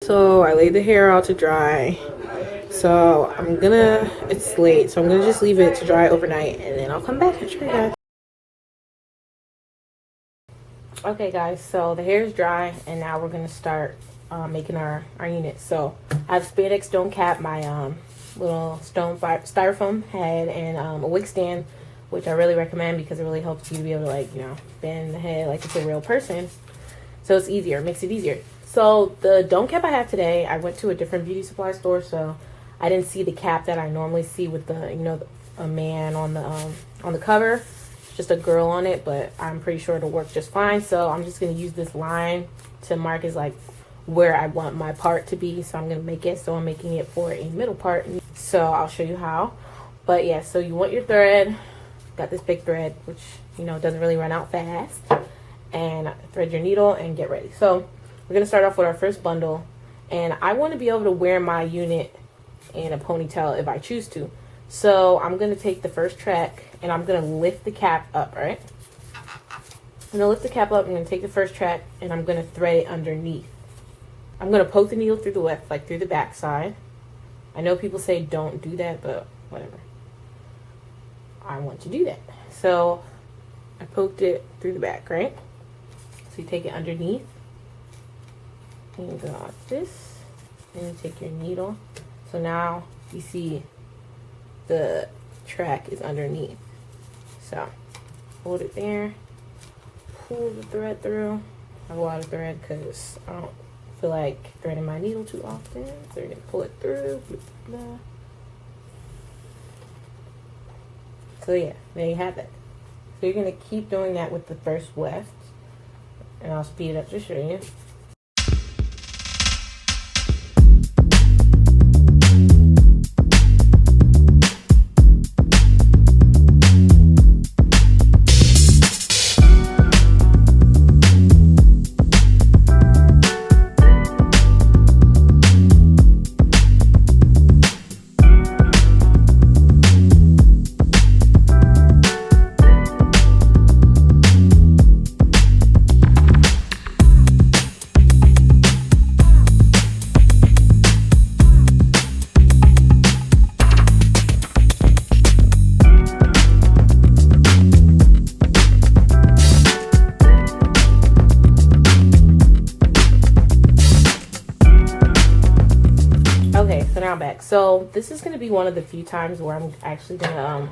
So I laid the hair out to dry. So it's late, so I'm gonna just leave it to dry overnight and then I'll come back and show you guys. Okay guys, so the hair is dry and now we're gonna start making our unit. So I have spandex stone cap, my little stone styrofoam head, and a wig stand, which I really recommend because it really helps you to be able to, like, you know, bend the head like it's a real person. So it's easier, it makes it easier. So the dome cap I have today, I went to a different beauty supply store, so I didn't see the cap that I normally see with the, you know, a man on the cover. It's just a girl on it, but I'm pretty sure it'll work just fine. So I'm just gonna use this line to mark as like where I want my part to be. So I'm gonna make it, so I'm making it for a middle part. So I'll show you how. But yeah, so you want your thread. Got this big thread, which, you know, doesn't really run out fast. And thread your needle and get ready. So we're gonna start off with our first bundle, and I want to be able to wear my unit in a ponytail if I choose to. So I'm gonna take the first track and I'm gonna lift the cap up, right? I'm gonna lift the cap up, I'm gonna take the first track and I'm gonna thread it underneath. I'm gonna poke the needle through the weft, like through the back side. I know people say don't do that, but whatever. I want to do that. So I poked it through the back, right? So you take it underneath, and you go like this, and you take your needle. So now you see the track is underneath. So hold it there, pull the thread through. I have a lot of thread because I don't feel like threading my needle too often. So you're gonna pull it through. Blah, blah. So yeah, there you have it. So you're gonna keep doing that with the first weft. And I'll speed it up to show you. Now I'm back. So this is going to be one of the few times where I'm actually going to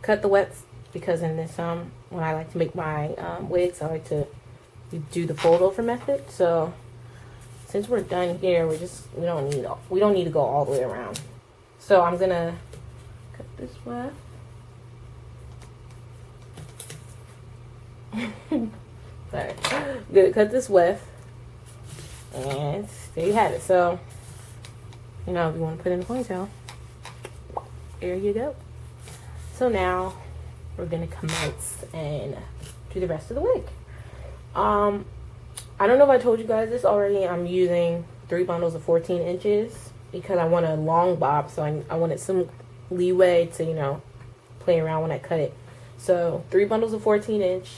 cut the wefts, because in this when I like to make my wigs, I like to do the fold over method. So since we're done here, we don't need to go all the way around. So I'm gonna cut this weft. Sorry, I'm gonna cut this weft, and there you have it. So, you know, if you want to put in a ponytail, there you go. So now we're gonna commence and do the rest of the wig. I don't know if I told you guys this already. I'm using 3 bundles of 14 inches because I want a long bob, so I wanted some leeway to, you know, play around when I cut it. So 3 bundles of 14 inch.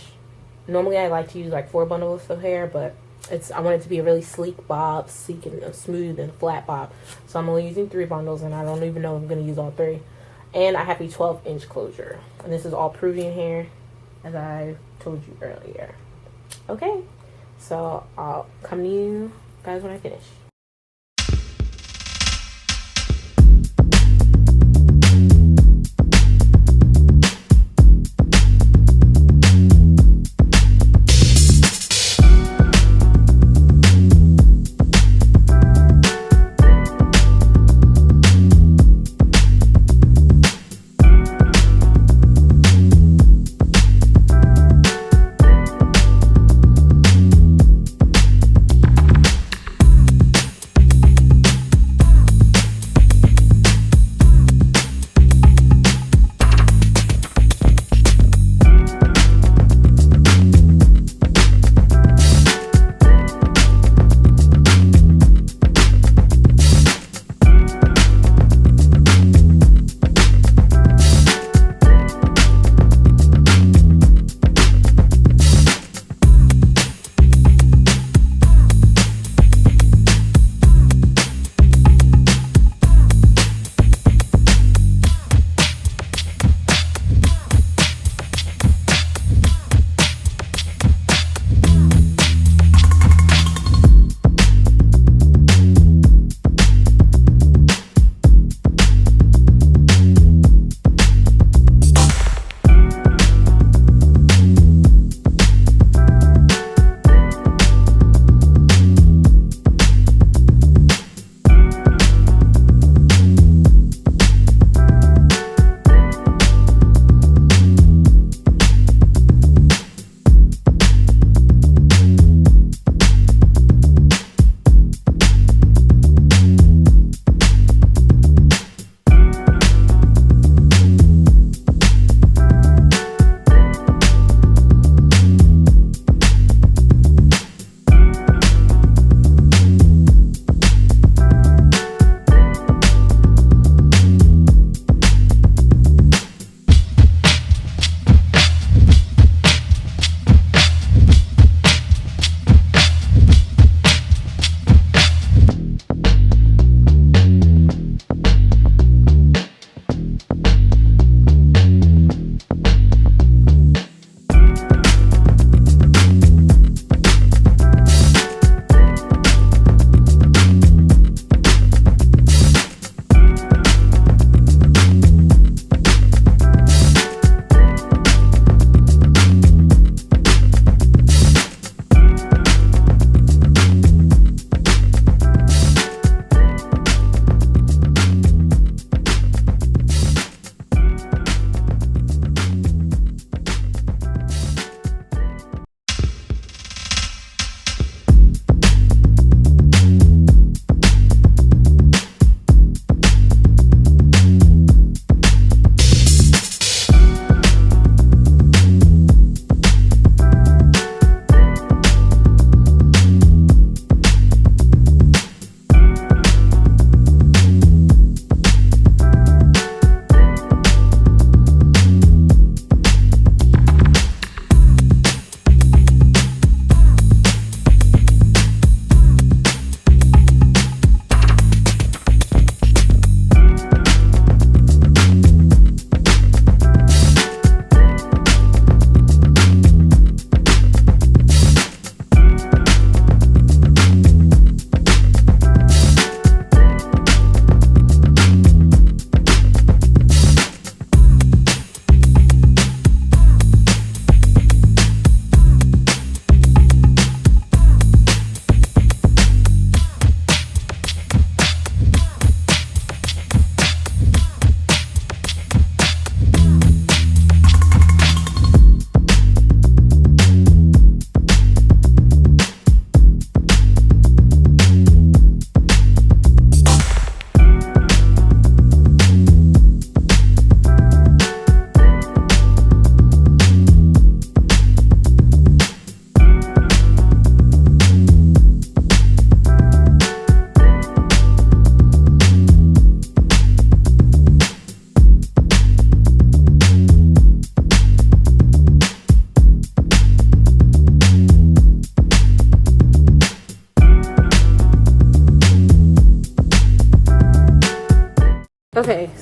Normally I like to use like 4 bundles of hair, but I want it to be a really sleek bob, sleek and smooth and flat bob. So I'm only using 3 bundles, and I don't even know if I'm going to use all 3. And I have a 12-inch closure. And this is all Peruvian hair, as I told you earlier. Okay, so I'll come to you guys when I finish.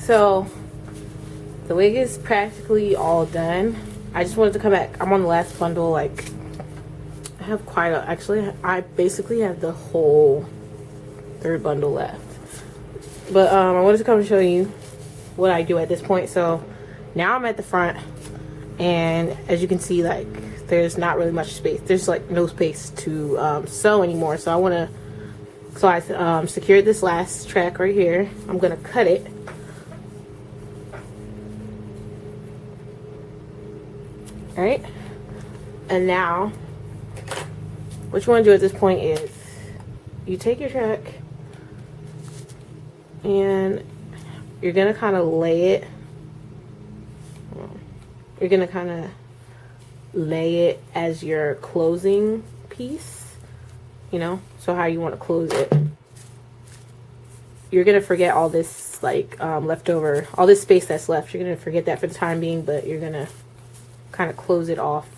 So the wig is practically all done. I just wanted to come back. I'm on the last bundle. Like, I have quite a, actually I basically have the whole third bundle left. But I wanted to come and show you what I do at this point. So now I'm at the front, and as you can see, like, there's not really much space. There's like no space to sew anymore. So I secured this last track right here. I'm gonna cut it. All right, and now what you want to do at this point is you take your track and you're gonna kind of lay it. You're gonna kind of lay it as your closing piece, you know, so how you want to close it. You're gonna forget all this like leftover, all this space that's left. You're gonna forget that for the time being, but you're gonna kind of close it off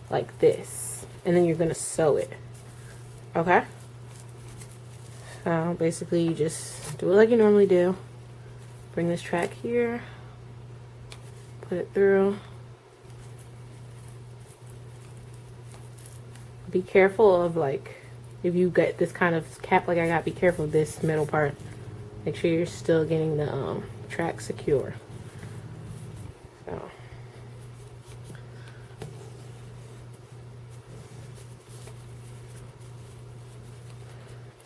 like this, and then you're gonna sew it. Okay, so basically you just do it like you normally do. Bring this track here, put it through. Be careful of, like, if you get this kind of cap like I got, be careful of this middle part. Make sure you're still getting the track secure. So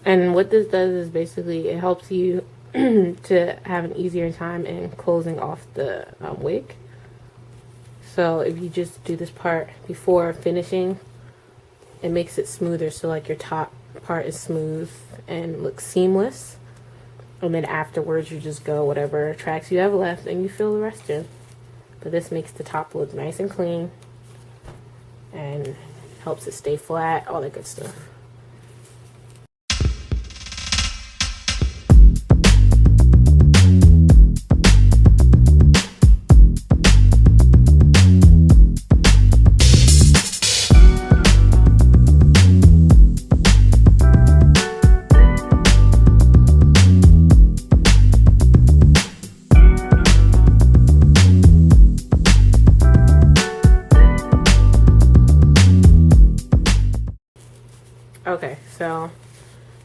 and what this does is basically it helps you to have an easier time in closing off the wig. So if you just do this part before finishing, it makes it smoother, so like your top part is smooth and looks seamless, and then afterwards you just go whatever tracks you have left and you fill the rest in. But this makes the top look nice and clean and helps it stay flat, all that good stuff. Okay, so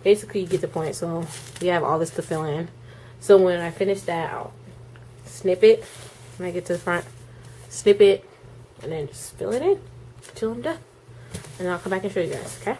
basically you get the point. So we have all this to fill in. So when I finish that, I'll snip it when I get to the front, snip it, and then just fill it in until I'm done. And I'll come back and show you guys, okay?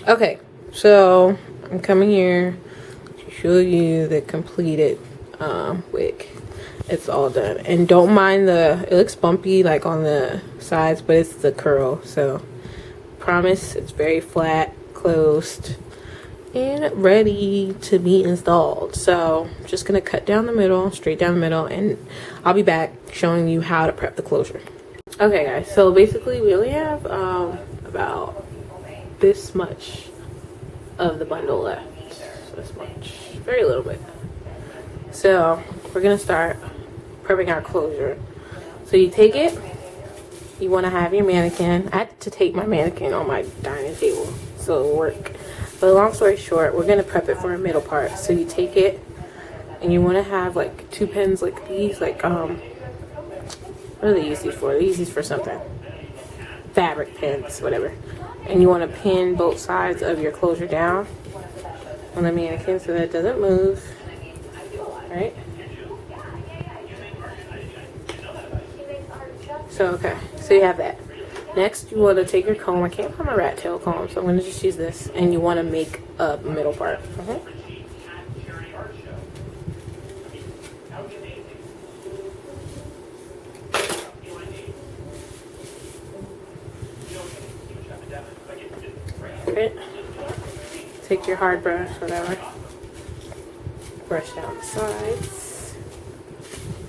Okay, so I'm coming here to show you the completed wig. It's all done, and don't mind it looks bumpy like on the sides, but it's the curl. So promise it's very flat, closed, and ready to be installed. So I'm just gonna cut down the middle, straight down the middle, and I'll be back showing you how to prep the closure. Okay guys, so basically we only have about this much of the bundle left. This much, very little bit. So we're gonna start prepping our closure. So you take it, you want to have your mannequin. I had to take my mannequin on my dining table so it'll work. But long story short, we're gonna prep it for a middle part. So you take it and you want to have like 2 pins like these, like what are they used for? They're used for something. Fabric pins, whatever. And you want to pin both sides of your closure down on the mannequin so that it doesn't move. Right? So okay, so you have that. Next, you want to take your comb. I can't find my rat tail comb, so I'm going to just use this. And you want to make a middle part. Okay. Take your hard brush, whatever. Brush down the sides.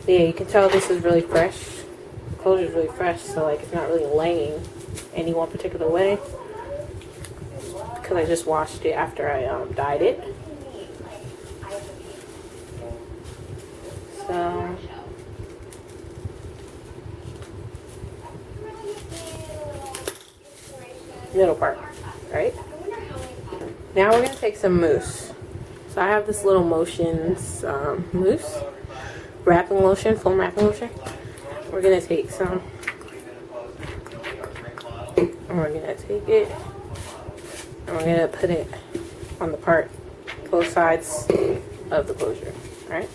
Yeah, you can tell this is really fresh. Closure is really fresh, so like it's not really laying any one particular way because I just washed it after I dyed it. So middle part, right? Now we're gonna take some mousse. So I have this little Motions mousse wrapping lotion, foam wrapping lotion. We're gonna take some, and we're gonna take it, and we're gonna put it on the part, both sides of the closure, alright?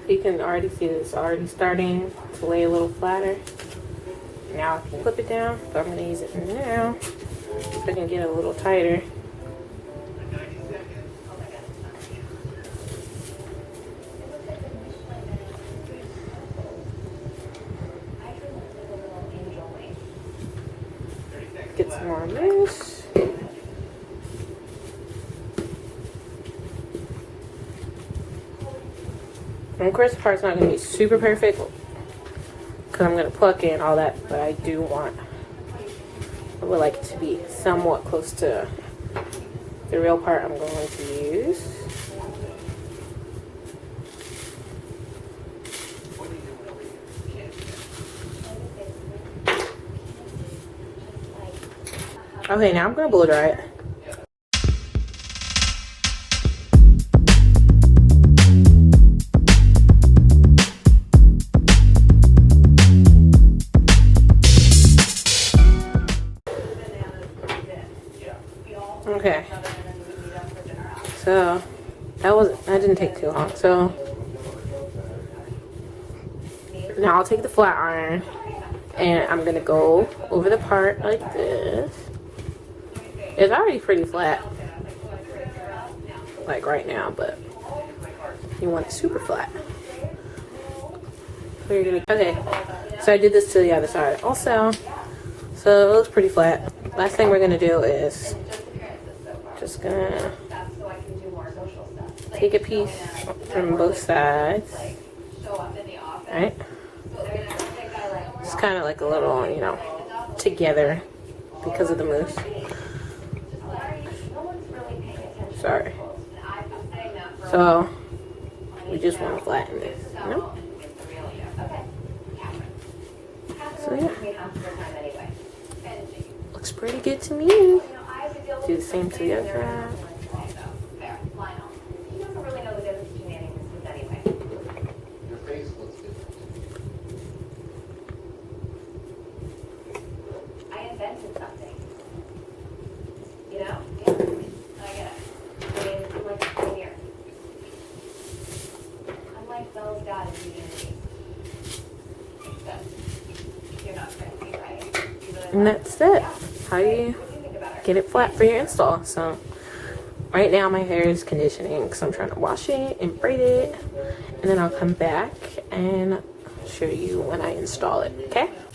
You can already see this already starting to lay a little flatter. Now I can clip it down, but I'm going to use it now so I can get a little tighter. Get some more mousse. And of course, the part's not going to be super perfect because I'm going to pluck in all that, but I would like it to be somewhat close to the real part I'm going to use. Okay, now I'm going to blow dry it. Okay, so that didn't take too long. So now I'll take the flat iron and I'm gonna go over the part like this. It's already pretty flat, like right now, but you want it super flat. So you're gonna, okay, so I did this to the other side also, so it looks pretty flat. Last thing we're gonna do is just gonna take a piece from both sides. Alright? It's kind of like a little, you know, together because of the mousse. Sorry. So, we just want to flatten this, you know? So, yeah. Looks pretty good to me. Do the same to the other side. I invented something. You know? Yeah. I get it. I mean, I'm like a pioneer. I'm like Belle's dad in community. Except you're not crazy, right? And that's it. How you get it flat for your install. So right now my hair is conditioning because I'm trying to wash it and braid it, and then I'll come back and show you when I install it.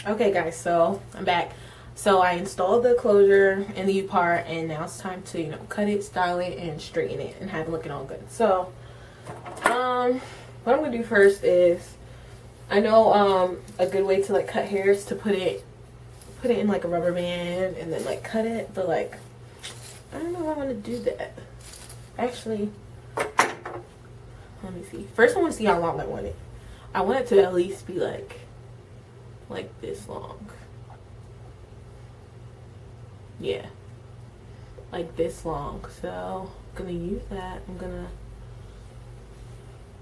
Okay guys, so I'm back. So I installed the closure in the U part, and now it's time to, you know, cut it, style it, and straighten it and have it looking all good. So what I'm gonna do first is I know a good way to like cut hair is to put it in like a rubber band and then like cut it, but like I don't know if I want to do that. Actually, let me see. First I want to see how long I want it. I want it to at least be like this long. Yeah. Like this long. So I'm gonna use that.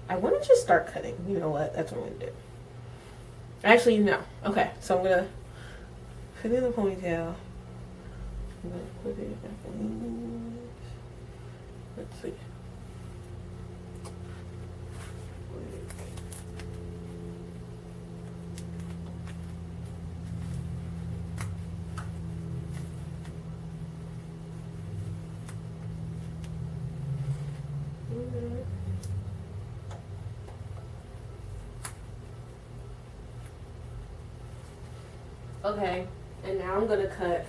I want to just start cutting. You know what? That's what I'm gonna do. Actually, no. Okay, so I'm gonna put it in the ponytail. I'm gonna put it back in. Let's see. Okay, and now I'm gonna cut.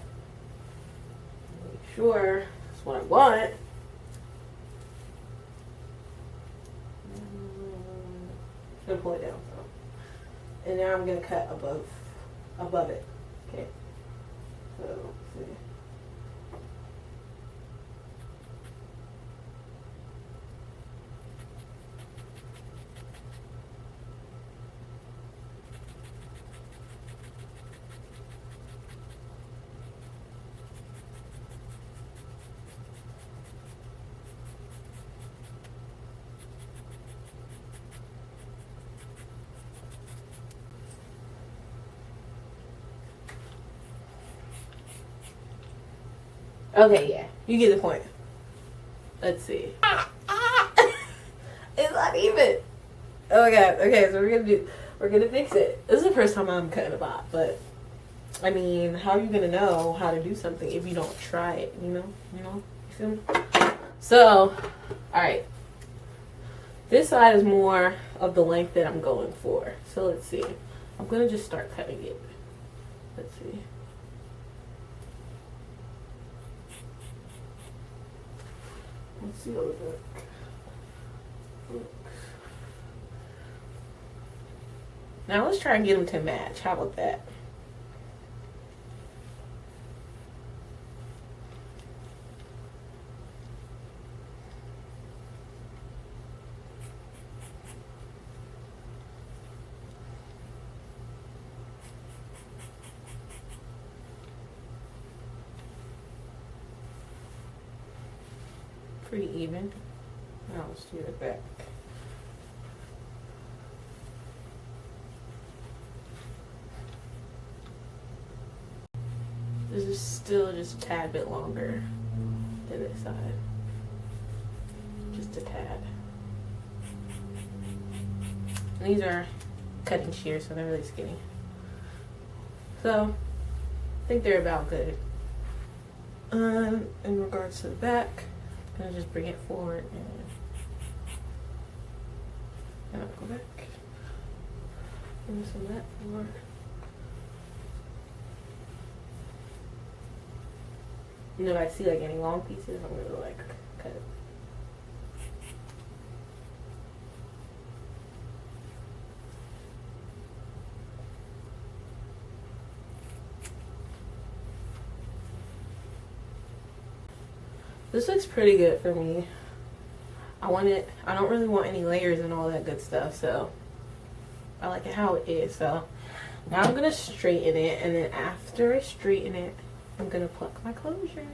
Make sure that's what I want. Gonna pull it down. So. And now I'm gonna cut above it. Okay. So let's see. Okay, yeah, you get the point. Let's see. It's not even. Oh my god. Okay, so we're gonna fix it. This is the first time I'm cutting a bob, but I mean, how are you gonna know how to do something if you don't try it? You feel me? So, all right. This side is more of the length that I'm going for. So let's see. I'm gonna just start cutting it. Let's see. Let's see what we got. Now let's try and get them to match. How about that? Pretty even. Now let's do it back. This is still just a tad bit longer than this side. Just a tad. And these are cutting shears, so they're really skinny. So, I think they're about good. In regards to the back, I'm gonna just bring it forward and I'll go back. Bring some of that forward. And if I see like any long pieces, I'm gonna like cut it. This looks pretty good for me. I don't really want any layers and all that good stuff, so I like it how it is. So now I'm gonna straighten it, and then after I straighten it, I'm gonna pluck my closure.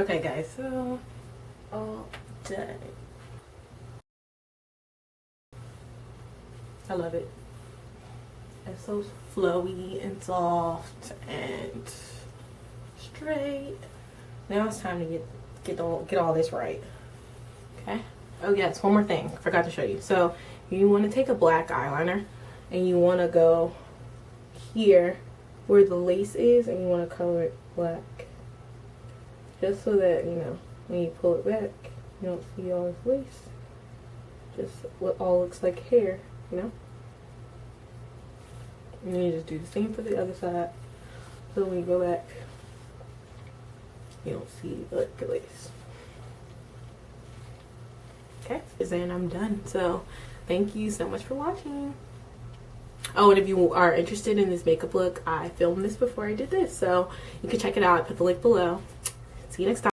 Okay guys, so all done. I love it. It's so flowy and soft and straight. Now it's time to get all this right. Okay. Oh yes, one more thing. Forgot to show you. So you want to take a black eyeliner and you want to go here where the lace is and you want to color it black. Just so that, you know, when you pull it back, you don't see all this lace. Just what all looks like hair, you know? And you just do the same for the other side. So when you go back, you don't see like the lace. Okay, and I'm done. So thank you so much for watching. Oh, and if you are interested in this makeup look, I filmed this before I did this, so you can check it out. I put the link below. See you next time.